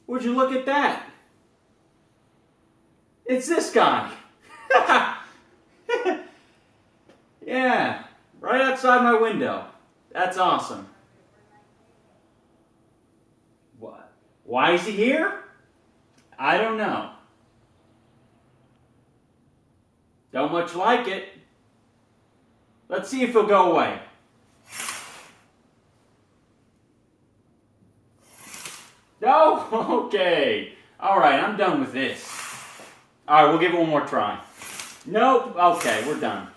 Would you look at that? It's this guy. Yeah, right outside my window. That's awesome. What? Why is he here? I don't know. Don't much like it. Let's see if he'll go away. No? Okay. Alright, I'm done with this. Alright, we'll give it one more try. Nope. Okay, we're done.